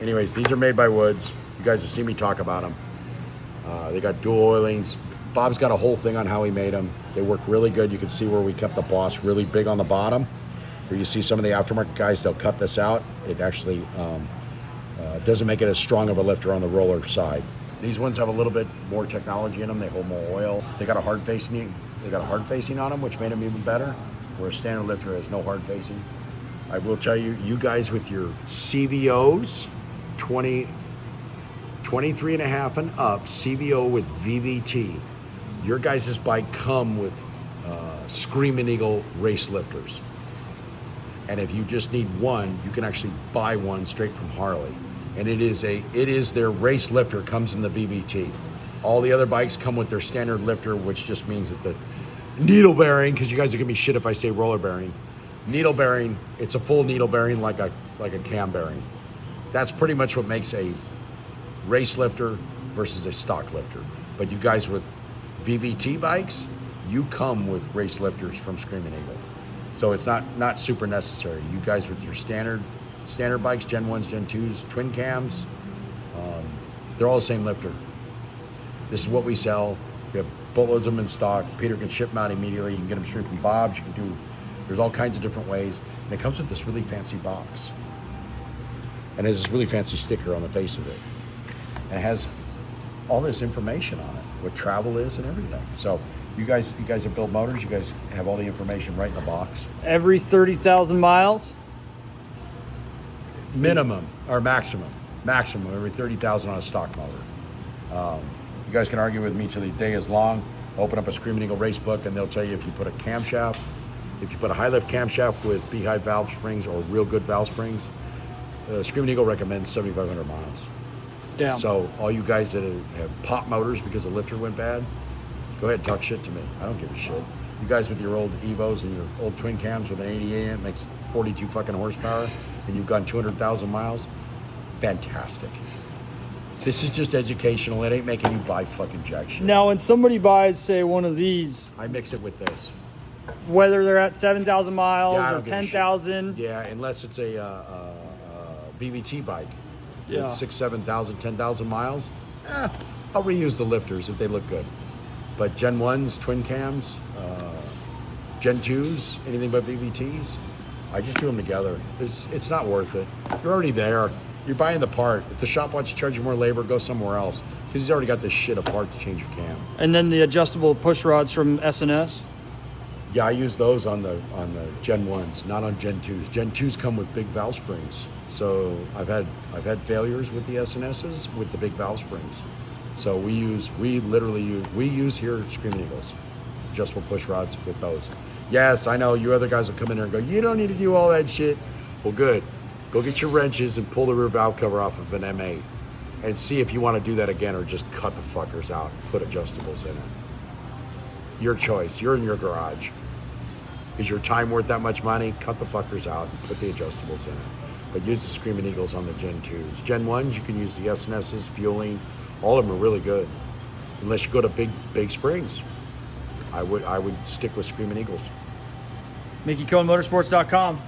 Anyways, these are made by Woods. You guys have seen me talk about them. They got dual oilings. Bob's got a whole thing on how he made them. They work really good. You can see where we kept the boss really big on the bottom. Where you see some of the aftermarket guys, they'll cut this out. It actually doesn't make it as strong of a lifter on the roller side. These ones have a little bit more technology in them. They hold more oil. They got a hard facing. They got a hard facing on them, which made them even better. Where a standard lifter has no hard facing. I will tell you, you guys with your CVOs, 23 and a half and up, CVO with VVT, your guys' bike come with Screaming Eagle race lifters. And if you just need one, you can actually buy one straight from Harley. And it is their race lifter, comes in the VVT. All the other bikes come with their standard lifter, which just means that the needle bearing, because you guys are giving me shit if I say roller bearing. Needle bearing, it's a full needle bearing like a cam bearing. That's pretty much what makes a race lifter versus a stock lifter. But you guys with VVT bikes, you come with race lifters from Screaming Eagle. So it's not super necessary. You guys with your standard bikes, Gen 1s, Gen 2s, twin cams, they're all the same lifter. This is what we sell. We have boatloads of them in stock. Peter can ship them out immediately. You can get them straight from Bob's. You can do, there's all kinds of different ways. And it comes with this really fancy box. And there's this really fancy sticker on the face of it. And it has all this information on it, what travel is and everything. So you guys that build motors, you guys have all the information right in the box. Every 30,000 miles? Minimum or maximum every 30,000 on a stock motor. You guys can argue with me till the day is long. Open up a Screaming Eagle race book and they'll tell you if you put a camshaft, if you put a high lift camshaft with beehive valve springs or real good valve springs, Screaming Eagle recommends 7,500 miles. Damn. So all you guys that have pop motors because the lifter went bad, go ahead and talk shit to me. I don't give a shit. You guys with your old Evos and your old twin cams with an 88 in it makes 42 fucking horsepower and you've gone 200,000 miles, fantastic. This is just educational. It ain't making you buy fucking jack shit. Now, when somebody buys, say, one of these, I mix it with this. whether they're at 7,000 miles Yeah, I or don't give a shit. 10,000. Yeah, unless it's a BVT bike. Yeah. With 6,000, 7,000, 10,000 miles, I'll reuse the lifters if they look good. But Gen 1s, twin cams, Gen 2s, anything but VVTs, I just do them together. It's not worth it. You're already there. You're buying the part. If the shop wants to charge you more labor, go somewhere else. Because he's already got this shit apart to change your cam. And then the adjustable push rods from S&S? Yeah, I use those on the Gen 1s, not on Gen 2s. Gen 2s come with big valve springs. So I've had failures with the S&Ss with the big valve springs. So we use here at Screaming Eagles adjustable push rods with those. Yes, I know you other guys will come in there and go, you don't need to do all that shit. Well, good. Go get your wrenches and pull the rear valve cover off of an M8 and see if you want to do that again or just cut the fuckers out and put adjustables in it. Your choice. You're in your garage. Is your time worth that much money? Cut the fuckers out and put the adjustables in it. But use the Screaming Eagles on the Gen 2s. Gen 1s, you can use the S&Ss, fueling. All of them are really good. Unless you go to big springs. I would stick with Screaming Eagles. MickeyCohenMotorsports.com.